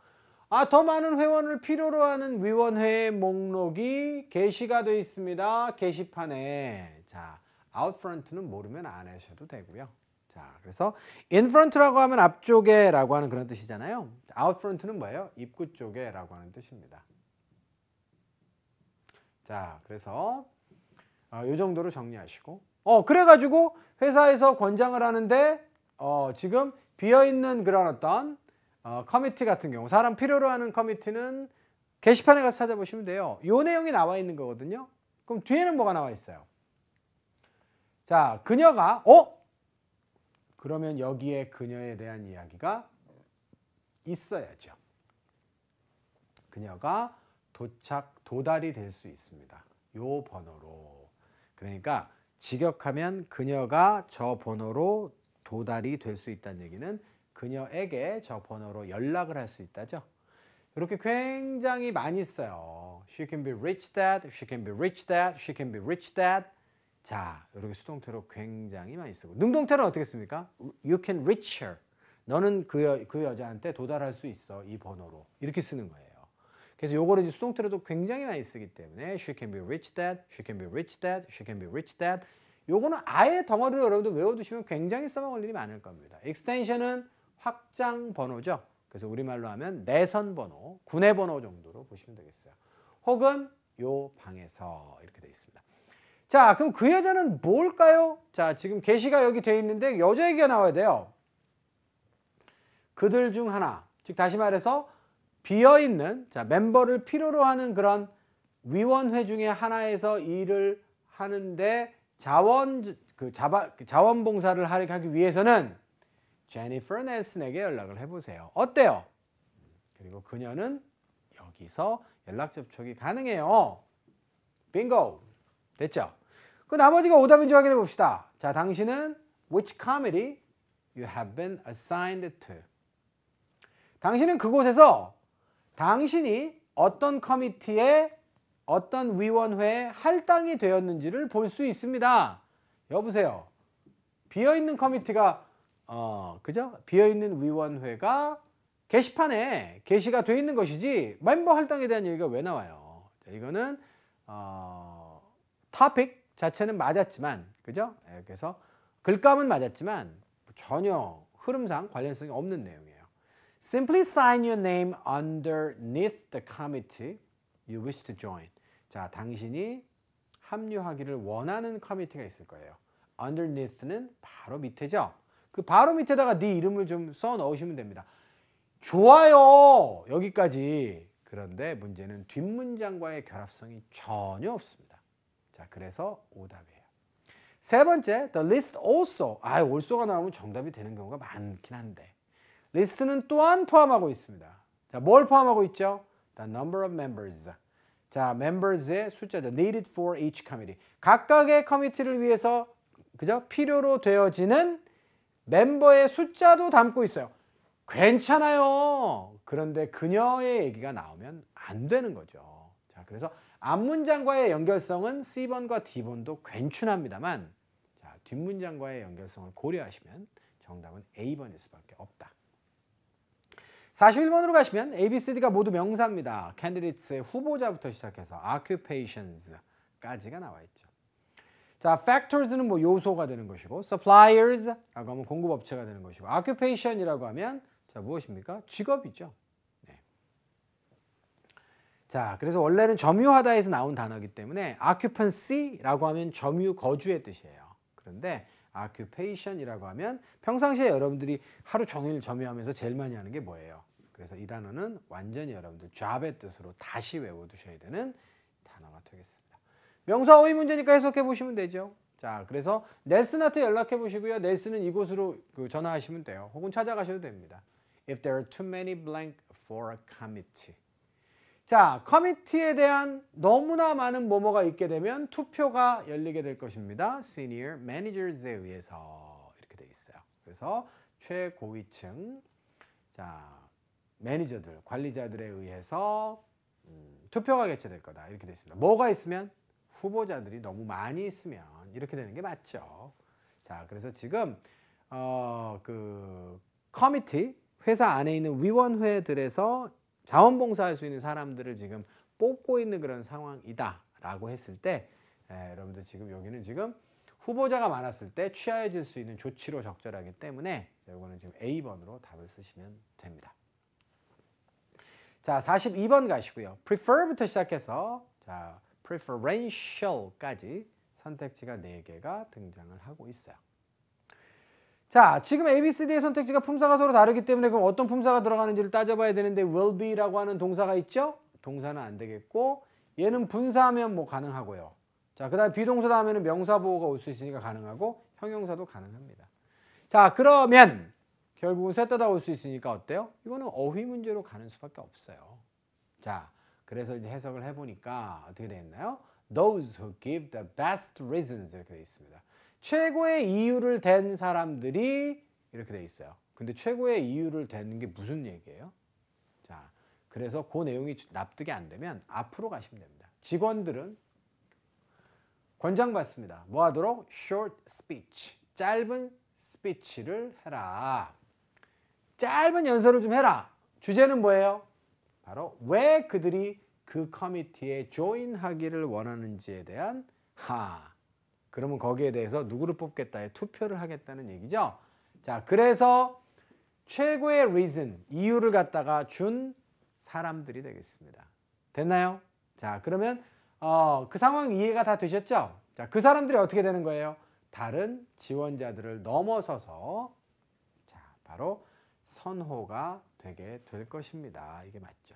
아, 더 많은 회원을 필요로 하는 위원회의 목록이 게시가 되어 있습니다. 게시판에. 자, out front는 모르면 안 하셔도 되고요. 자, 그래서 in front라고 하면 앞쪽에라고 하는 그런 뜻이잖아요. out front는 뭐예요? 입구 쪽에라고 하는 뜻입니다. 자, 그래서 이 정도로 정리하시고 그래가지고 회사에서 권장을 하는데 지금 비어있는 그런 어떤 커미티 같은 경우 사람 필요로 하는 커미티는 게시판에 가서 찾아보시면 돼요. 이 내용이 나와 있는 거거든요. 그럼 뒤에는 뭐가 나와 있어요? 자, 그녀가 그러면 여기에 그녀에 대한 이야기가 있어야죠. 그녀가 도달이 될 수 있습니다. 요 번호로. 그러니까 직역하면 그녀가 저 번호로 도달이 될 수 있다는 얘기는 그녀에게 저 번호로 연락을 할 수 있다죠. 이렇게 굉장히 많이 써요. She can be reached at, she can be reached at, she can be reached at. 자, 이렇게 수동태로 굉장히 많이 쓰고 능동태는 어떻게 씁니까? You can reach her. 너는 그 여자한테 도달할 수 있어. 이 번호로. 이렇게 쓰는 거예요. 그래서 요거를 이제 수동태로도 굉장히 많이 쓰기 때문에 she can be reached at, she can be reached at, she can be reached at. 요거는 아예 덩어리로 여러분들 외워두시면 굉장히 써먹을 일이 많을 겁니다. extension은 확장 번호죠. 그래서 우리말로 하면 내선 번호, 군의 번호 정도로 보시면 되겠어요. 혹은 요 방에서 이렇게 되어 있습니다. 자, 그럼 그 여자는 뭘까요? 자, 지금 게시가 여기 되어 있는데 여자 얘기가 나와야 돼요. 그들 중 하나, 즉 다시 말해서 비어있는 자, 멤버를 필요로 하는 그런 위원회 중에 하나에서 일을 하는데 자원봉사를 하기 위해서는 제니퍼 넬슨에게 연락을 해보세요. 어때요? 그리고 그녀는 여기서 연락 접촉이 가능해요. 빙고! 됐죠? 그 나머지가 오답인지 확인해 봅시다. 자, 당신은 which committee you have been assigned to. 당신은 그곳에서 당신이 어떤 커미티에 어떤 위원회에 할당이 되었는지를 볼 수 있습니다. 여보세요. 비어있는 커미티가 그죠? 비어있는 위원회가 게시판에 게시가 돼 있는 것이지 멤버 할당에 대한 얘기가 왜 나와요? 자, 이거는 토픽 자체는 맞았지만 그죠? 그래서 글감은 맞았지만 전혀 흐름상 관련성이 없는 내용이에요. Simply sign your name underneath the committee you wish to join. 자, 당신이 합류하기를 원하는 커미티가 있을 거예요. underneath는 바로 밑에죠. 그 바로 밑에다가 네 이름을 좀 써 넣으시면 됩니다. 좋아요. 여기까지. 그런데 문제는 뒷문장과의 결합성이 전혀 없습니다. 자, 그래서 오답이에요. 세 번째, the list also. also가 나오면 정답이 되는 경우가 많긴 한데 리스트는 또한 포함하고 있습니다. 자, 뭘 포함하고 있죠? The number of members. 자, members의 숫자죠. needed for each committee. 각각의 커미티를 위해서 그죠? 필요로 되어지는 멤버의 숫자도 담고 있어요. 괜찮아요. 그런데 그녀의 얘기가 나오면 안 되는 거죠. 자, 그래서 앞문장과의 연결성은 C번과 D번도 괜찮합니다만 자, 뒷문장과의 연결성을 고려하시면 정답은 A번일 수밖에 없다. 41번으로 가시면 A, B, C, D가 모두 명사입니다. candidates의 후보자부터 시작해서 occupations까지가 나와 있죠. 자, factors는 뭐 요소가 되는 것이고 suppliers라고 하면 공급업체가 되는 것이고 occupation이라고 하면 자, 무엇입니까? 직업이죠. 네. 자, 그래서 원래는 점유하다에서 나온 단어이기 때문에 occupancy라고 하면 점유, 거주의 뜻이에요. 그런데 occupation이라고 하면 평상시에 여러분들이 하루 종일 점유하면서 제일 많이 하는 게 뭐예요? 그래서 이 단어는 완전히 여러분들 job의 뜻으로 다시 외워두셔야 되는 단어가 되겠습니다. 명사 어휘 문제니까 해석해 보시면 되죠. 자, 그래서 넬슨한테 연락해 보시고요. 넬슨은 이곳으로 전화하시면 돼요. 혹은 찾아가셔도 됩니다. If there are too many blank for a committee. 자, 커미티에 대한 너무나 많은 뭐뭐가 있게 되면 투표가 열리게 될 것입니다. Senior Managers에 의해서 이렇게 돼 있어요. 그래서 최고위층 자 매니저들, 관리자들에 의해서 투표가 개최될 거다 이렇게 돼 있습니다. 뭐가 있으면 후보자들이 너무 많이 있으면 이렇게 되는 게 맞죠. 자, 그래서 지금 그 커미티 회사 안에 있는 위원회들에서 자원봉사할 수 있는 사람들을 지금 뽑고 있는 그런 상황이다라고 했을 때 여러분들 지금 여기는 지금 후보자가 많았을 때 취하해질 수 있는 조치로 적절하기 때문에 이거는 지금 A번으로 답을 쓰시면 됩니다. 자, 42번 가시고요. prefer부터 시작해서 자, preferential까지 선택지가 4개가 등장을 하고 있어요. 자, 지금 A, B, C, D의 선택지가 품사가 서로 다르기 때문에 그럼 어떤 품사가 들어가는지를 따져봐야 되는데 will be라고 하는 동사가 있죠? 동사는 안 되겠고 얘는 분사하면 뭐 가능하고요. 자, 그 다음에 비동사다 하면 명사 보호가 올 수 있으니까 가능하고 형용사도 가능합니다. 자, 그러면 결국은 셋 다 올 수 있으니까 어때요? 이거는 어휘 문제로 가는 수밖에 없어요. 자, 그래서 이제 해석을 해보니까 어떻게 되었나요? Those who give the best reasons 이렇게 되어 있습니다. 최고의 이유를 댄 사람들이 이렇게 돼 있어요. 근데 최고의 이유를 대는 게 무슨 얘기예요? 자, 그래서 그 내용이 납득이 안 되면 앞으로 가시면 됩니다. 직원들은 권장받습니다. 뭐 하도록? short speech. 짧은 스피치를 해라. 짧은 연설을 좀 해라. 주제는 뭐예요? 바로 왜 그들이 그 커미티에 조인하기를 원하는지에 대한 그러면 거기에 대해서 누구를 뽑겠다에 투표를 하겠다는 얘기죠. 자, 그래서 최고의 reason, 이유를 갖다가 준 사람들이 되겠습니다. 됐나요? 자, 그러면 그 상황 이해가 다 되셨죠? 자, 그 사람들이 어떻게 되는 거예요? 다른 지원자들을 넘어서서 자, 바로 선호가 되게 될 것입니다. 이게 맞죠.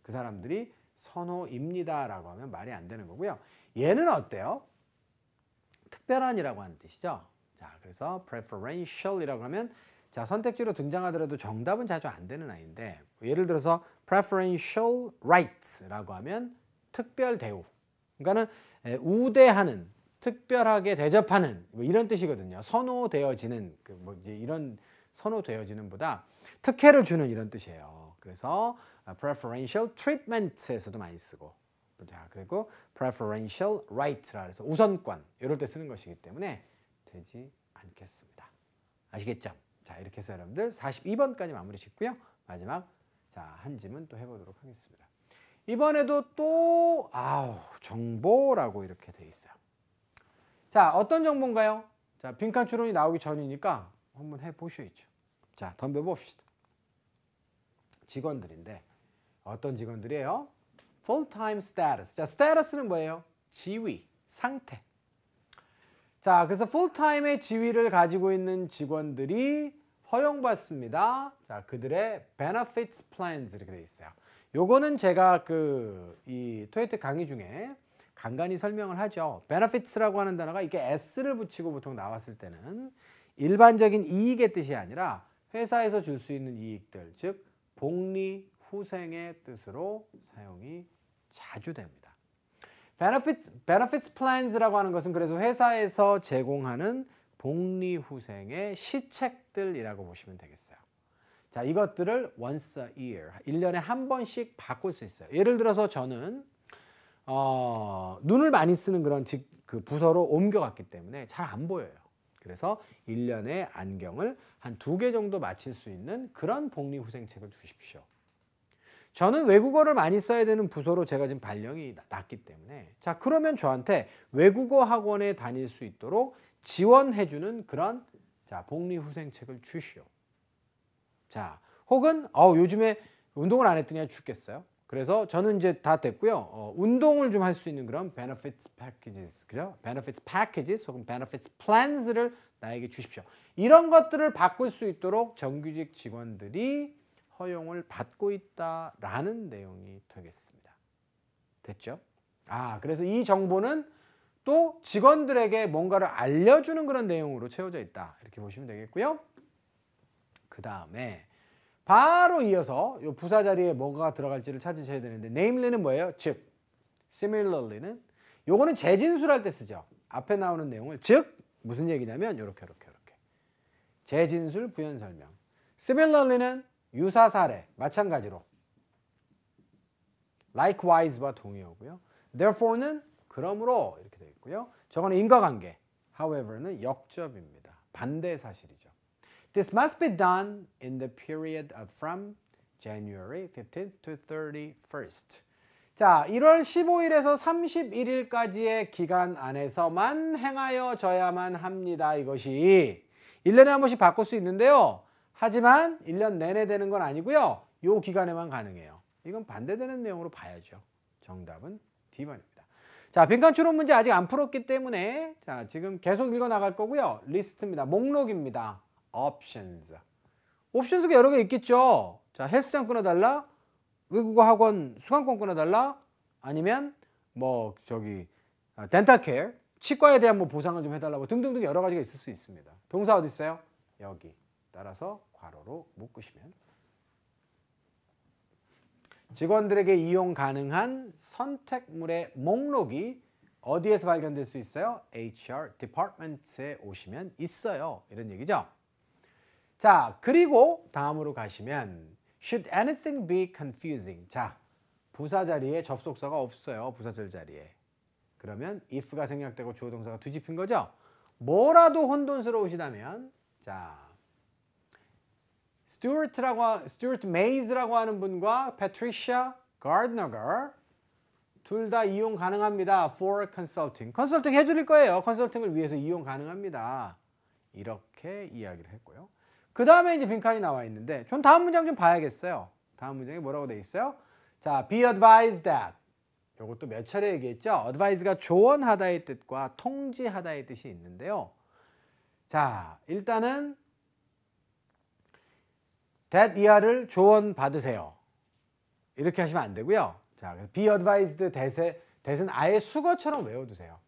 그 사람들이 선호입니다라고 하면 말이 안 되는 거고요. 얘는 어때요? 특별한이라고 하는 뜻이죠. 자, 그래서 preferential이라고 하면 자, 선택지로 등장하더라도 정답은 자주 안 되는 아이인데 예를 들어서 preferential rights라고 하면 특별 대우. 그러니까는 우대하는, 특별하게 대접하는 뭐 이런 뜻이거든요. 선호되어지는 뭐 이제 이런 선호되어지는보다 특혜를 주는 이런 뜻이에요. 그래서 preferential treatment에서도 많이 쓰고, 자, 그리고 preferential right라 해서 우선권 이럴 때 쓰는 것이기 때문에 되지 않겠습니다. 아시겠죠? 자, 이렇게 해서 여러분들 42번까지 마무리 짓고요. 마지막 자, 한 질문 또 해보도록 하겠습니다. 이번에도 또 정보라고 이렇게 돼 있어요. 자, 어떤 정보인가요? 자, 빈칸 추론이 나오기 전이니까 한번 해보셔야죠. 자, 덤벼봅시다. 직원들인데 어떤 직원들이에요? Full-time status. 자, status는 뭐예요? 지위, 상태. 자, 그래서 full-time의 지위를 가지고 있는 직원들이 허용받습니다. 자, 그들의 benefits plans 이렇게 돼 있어요. 요거는 제가 이 토요일때 강의 중에 간간히 설명을 하죠. benefits라고 하는 단어가 이게 s를 붙이고 보통 나왔을 때는 일반적인 이익의 뜻이 아니라 회사에서 줄 수 있는 이익들, 즉 복리, 후생의 뜻으로 사용이 자주 됩니다. benefits plans라고 하는 것은 그래서 회사에서 제공하는 복리, 후생의 시책들이라고 보시면 되겠어요. 자, 이것들을 once a year, 1년에 한 번씩 바꿀 수 있어요. 예를 들어서 저는 눈을 많이 쓰는 그런 그 부서로 옮겨갔기 때문에 잘 안 보여요. 그래서 1년에 안경을 한 2개 정도 맞출 수 있는 그런 복리후생책을 주십시오. 저는 외국어를 많이 써야 되는 부서로 제가 지금 발령이 났기 때문에 자, 그러면 저한테 외국어 학원에 다닐 수 있도록 지원해주는 그런 자, 복리후생책을 주시오. 자, 혹은 요즘에 운동을 안 했더니 죽겠어요. 그래서 저는 이제 다 됐고요. 운동을 좀 할 수 있는 그런 benefits packages, 그죠? benefits packages 혹은 benefits plans를 나에게 주십시오. 이런 것들을 바꿀 수 있도록 정규직 직원들이 허용을 받고 있다라는 내용이 되겠습니다. 됐죠? 그래서 이 정보는 또 직원들에게 뭔가를 알려주는 그런 내용으로 채워져 있다. 이렇게 보시면 되겠고요. 그 다음에 바로 이어서 이 부사 자리에 뭐가 들어갈지를 찾으셔야 되는데 namelly는 뭐예요? 즉, similarly는 요거는 재진술할 때 쓰죠. 앞에 나오는 내용을 즉 무슨 얘기냐면 이렇게 재진술 부연 설명. similarly는 유사 사례 마찬가지로 likewise와 동의어고요. therefore는 그러므로 이렇게 되어 있고요. 저거는 인과관계. however는 역접입니다. 반대 사실이죠. This must be done in the period of from January 15th to 31st. 자, 1월 15일에서 31일까지의 기간 안에서만 행하여져야만 합니다. 이것이 1년에 한 번씩 바꿀 수 있는데요. 하지만 1년 내내 되는 건 아니고요. 요 기간에만 가능해요. 이건 반대되는 내용으로 봐야죠. 정답은 D번입니다. 자, 빈칸 추론 문제 아직 안 풀었기 때문에 자, 지금 계속 읽어 나갈 거고요. 리스트입니다. 목록입니다. options. 옵션스가 여러 개 있겠죠. 자, 헬스장 끊어달라, 외국어 학원 수강권 끊어달라, 아니면 뭐 덴탈 케어, 치과에 대한 뭐 보상을 좀 해달라고 등등등 여러 가지가 있을 수 있습니다. 동사 어디 있어요? 여기. 따라서 괄호로 묶으시면 직원들에게 이용 가능한 선택물의 목록이 어디에서 발견될 수 있어요? HR Department에 오시면 있어요. 이런 얘기죠. 자, 그리고 다음으로 가시면 Should anything be confusing? 자, 부사 자리에 접속사가 없어요. 부사절 자리에. 그러면 if가 생략되고 주어 동사가 뒤집힌 거죠. 뭐라도 혼돈스러우시다면 자, 스튜어트 메이즈라고 하는 분과 패트리샤 가드너가 둘 다 이용 가능합니다. for consulting. 컨설팅 해드릴 거예요. 컨설팅을 위해서 이용 가능합니다. 이렇게 이야기를 했고요. 그 다음에 이제 빈칸이 나와 있는데 전 다음 문장 좀 봐야겠어요. 다음 문장에 뭐라고 돼 있어요? 자, be advised that. 이것도 몇 차례 얘기했죠. advise가 조언하다의 뜻과 통지하다의 뜻이 있는데요. 자, 일단은 that 이하를 조언 받으세요. 이렇게 하시면 안 되고요. 자, be advised that은 아예 수거처럼 외워두세요.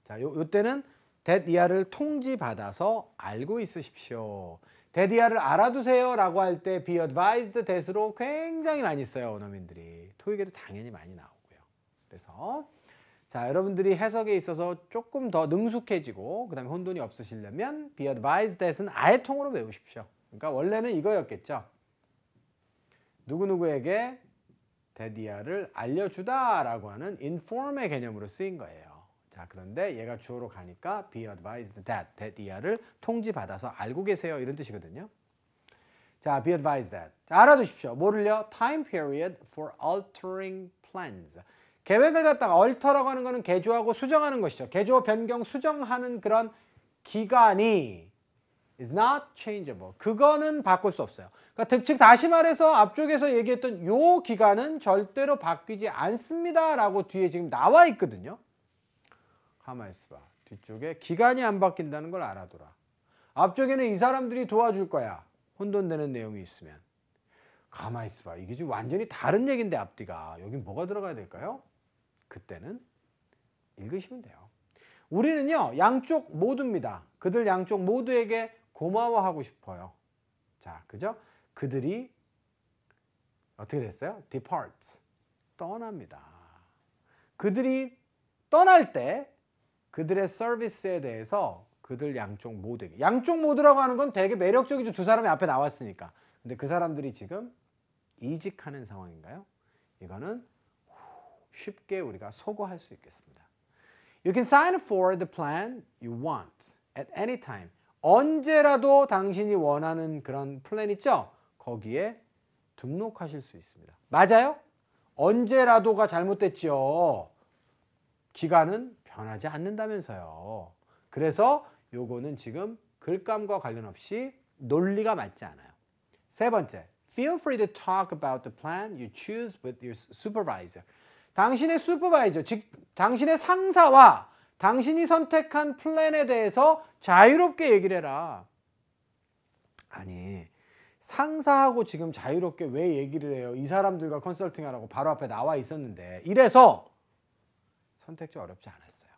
자, 요때는 that 이하를 통지받아서 알고 있으십시오. that 이하를 알아두세요 라고 할 때 be advised that으로 굉장히 많이 써요. 원어민들이. 토익에도 당연히 많이 나오고요. 그래서 자, 여러분들이 해석에 있어서 조금 더 능숙해지고 그 다음에 혼돈이 없으시려면 be advised that은 아예 통으로 외우십시오. 그러니까 원래는 이거였겠죠. 누구누구에게 that 이하를 알려주다 라고 하는 inform의 개념으로 쓰인 거예요. 자, 그런데 얘가 주어로 가니까 be advised that 이하를 통지받아서 알고 계세요. 이런 뜻이거든요. 자, be advised that. 자, 알아두십시오. 뭐를요? time period for altering plans. 계획을 갖다가 alter라고 하는 거는 개조하고 수정하는 것이죠. 개조, 변경, 수정하는 그런 기간이 is not changeable. 그거는 바꿀 수 없어요. 그러니까 즉 다시 말해서 앞쪽에서 얘기했던 요 기간은 절대로 바뀌지 않습니다. 라고 뒤에 지금 나와 있거든요. 가만히 있어봐. 뒤쪽에 기간이 안 바뀐다는 걸 알아둬라. 앞쪽에는 이 사람들이 도와줄 거야. 혼돈되는 내용이 있으면. 가만히 있어봐. 이게 지금 완전히 다른 얘기인데 앞뒤가. 여긴 뭐가 들어가야 될까요? 그때는 읽으시면 돼요. 우리는요. 양쪽 모두입니다. 그들 양쪽 모두에게 고마워하고 싶어요. 자, 그죠? 그들이 어떻게 됐어요? depart. 떠납니다. 그들이 떠날 때 그들의 서비스에 대해서 그들 양쪽 모두에게. 양쪽 모두라고 하는 건 되게 매력적이죠. 두 사람이 앞에 나왔으니까. 근데 그 사람들이 지금 이직하는 상황인가요? 이거는 쉽게 우리가 소거할 수 있겠습니다. You can sign for the plan you want at any time. 언제라도 당신이 원하는 그런 플랜 있죠? 거기에 등록하실 수 있습니다. 맞아요? 언제라도가 잘못됐죠. 기간은 변하지 않는다면서요. 그래서 요거는 지금 글감과 관련 없이 논리가 맞지 않아요. 세 번째, feel free to talk about the plan you choose with your supervisor. 당신의 슈퍼바이저, 즉 당신의 상사와 당신이 선택한 플랜에 대해서 자유롭게 얘기를 해라. 아니, 상사하고 지금 자유롭게 왜 얘기를 해요? 이 사람들과 컨설팅하라고 바로 앞에 나와 있었는데. 이래서 선택지 어렵지 않았어요.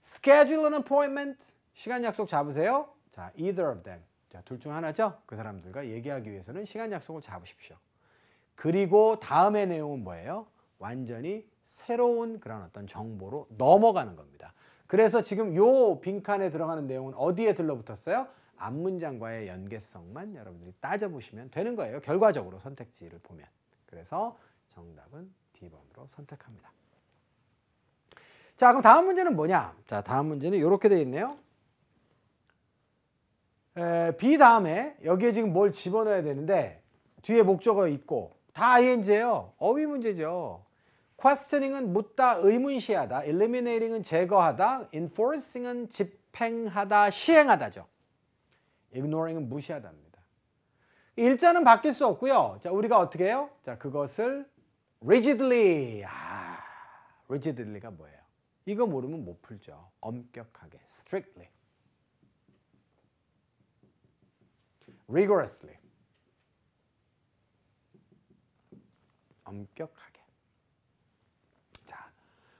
Schedule an appointment. 시간 약속 잡으세요. 자, either of them. 자, 둘 중 하나죠. 그 사람들과 얘기하기 위해서는 시간 약속을 잡으십시오. 그리고 다음의 내용은 뭐예요? 완전히 새로운 그런 어떤 정보로 넘어가는 겁니다. 그래서 지금 요 빈칸에 들어가는 내용은 어디에 들러붙었어요? 앞문장과의 연계성만 여러분들이 따져보시면 되는 거예요. 결과적으로 선택지를 보면. 그래서 정답은 D번으로 선택합니다. 자, 그럼 다음 문제는 뭐냐? 자, 다음 문제는 이렇게 되어 있네요. B 다음에 여기에 지금 뭘 집어넣어야 되는데 뒤에 목적어 있고 다 ing예요. 어휘 문제죠. questioning은 묻다, 의문시하다. eliminating은 제거하다. enforcing은 집행하다, 시행하다죠. ignoring은 무시하다입니다. 일자는 바뀔 수 없고요. 자, 우리가 어떻게 해요? 자, 그것을 rigidly. rigidly가 뭐예요? 이거 모르면 못 풀죠. 엄격하게. strictly. rigorously. 엄격하게. 자,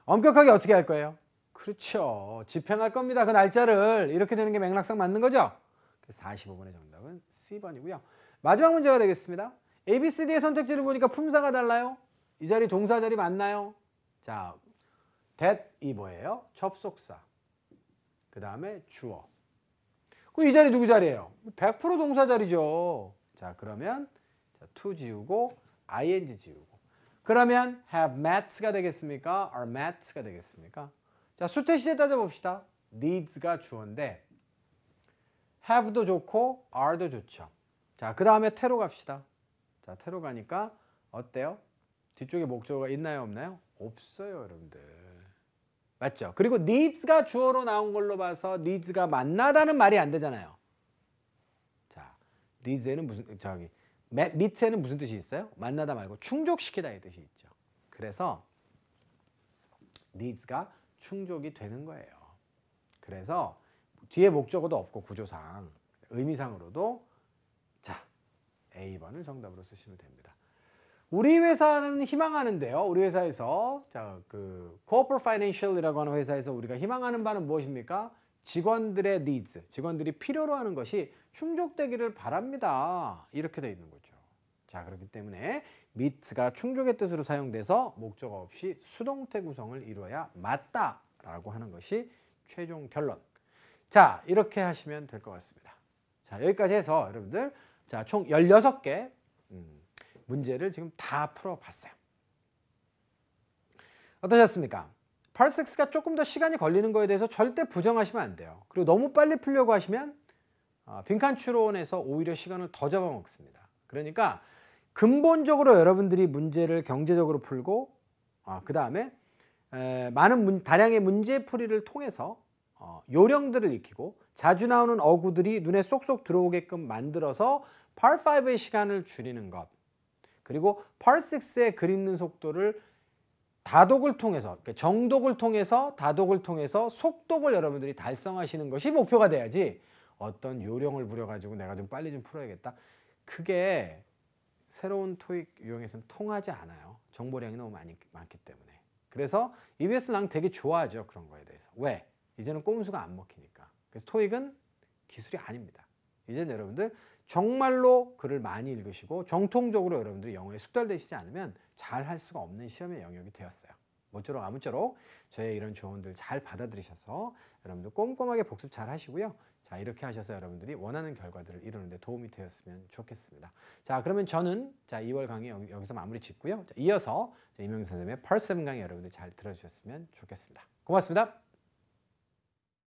엄격하게 어떻게 할 거예요? 그렇죠. 집행할 겁니다. 그 날짜를. 이렇게 되는 게 맥락상 맞는 거죠? 45번의 정답은 C번이고요. 마지막 문제가 되겠습니다. A, B, C, D의 선택지를 보니까 품사가 달라요. 이 자리 동사 자리 맞나요? 자, that이 뭐예요? 접속사. 그 다음에 주어. 이 자리 누구 자리예요? 100% 동사 자리죠. 자, 그러면 to 지우고 ing 지우고. 그러면 have met가 되겠습니까? are met가 되겠습니까? 자, 수태 시제 따져봅시다. needs가 주어인데 have도 좋고 are도 좋죠. 자, 그 다음에 te로 갑시다. 자, te로 가니까 어때요? 뒤쪽에 목적어가 있나요, 없나요? 없어요, 여러분들. 맞죠? 그리고 needs가 주어로 나온 걸로 봐서 needs가 만나다는 말이 안 되잖아요. 자, needs에는 무슨 meet에는 무슨 뜻이 있어요? 만나다 말고 충족시키다의 뜻이 있죠. 그래서 needs가 충족이 되는 거예요. 그래서 뒤에 목적어도 없고 구조상 의미상으로도 자, A번을 정답으로 쓰시면 됩니다. 우리 회사는 희망하는데요. 우리 회사에서 그 Corporate Financial이라고 하는 회사에서 우리가 희망하는 바는 무엇입니까? 직원들의 needs, 직원들이 필요로 하는 것이 충족되기를 바랍니다. 이렇게 되어 있는 거죠. 자, 그렇기 때문에 meet가 충족의 뜻으로 사용돼서 목적어 없이 수동태 구성을 이루어야 맞다라고 하는 것이 최종 결론. 자, 이렇게 하시면 될 것 같습니다. 자, 여기까지 해서 여러분들 총 16개 문제를 지금 다 풀어봤어요. 어떠셨습니까? Part 6가 조금 더 시간이 걸리는 거에 대해서 절대 부정하시면 안 돼요. 그리고 너무 빨리 풀려고 하시면 빈칸 추론에서 오히려 시간을 더 잡아먹습니다. 그러니까 근본적으로 여러분들이 문제를 경제적으로 풀고 그 다음에 다량의 문제풀이를 통해서 요령들을 익히고 자주 나오는 어구들이 눈에 쏙쏙 들어오게끔 만들어서 Part 5의 시간을 줄이는 것, 그리고 Part 6의 글 읽는 속도를 다독을 통해서, 정독을 통해서 다독을 통해서 속독을 여러분들이 달성하시는 것이 목표가 돼야지 어떤 요령을 부려가지고 내가 좀 빨리 좀 풀어야겠다. 그게 새로운 토익 유형에서는 통하지 않아요. 정보량이 너무 많기 때문에. 그래서 EBS 랑 되게 좋아하죠. 그런 거에 대해서. 왜? 이제는 꼼수가 안 먹히니까. 그래서 토익은 기술이 아닙니다. 이제는 여러분들 정말로 글을 많이 읽으시고 정통적으로 여러분들이 영어에 숙달되시지 않으면 잘 할 수가 없는 시험의 영역이 되었어요. 모쪼록 아무쪼록 저의 이런 조언들 잘 받아들이셔서 여러분들 꼼꼼하게 복습 잘 하시고요. 자, 이렇게 하셔서 여러분들이 원하는 결과들을 이루는 데 도움이 되었으면 좋겠습니다. 자, 그러면 저는 2월 강의 여기서 마무리 짓고요. 자, 이어서 이명규 선생님의 Part 7 강의 여러분들 잘 들어주셨으면 좋겠습니다. 고맙습니다.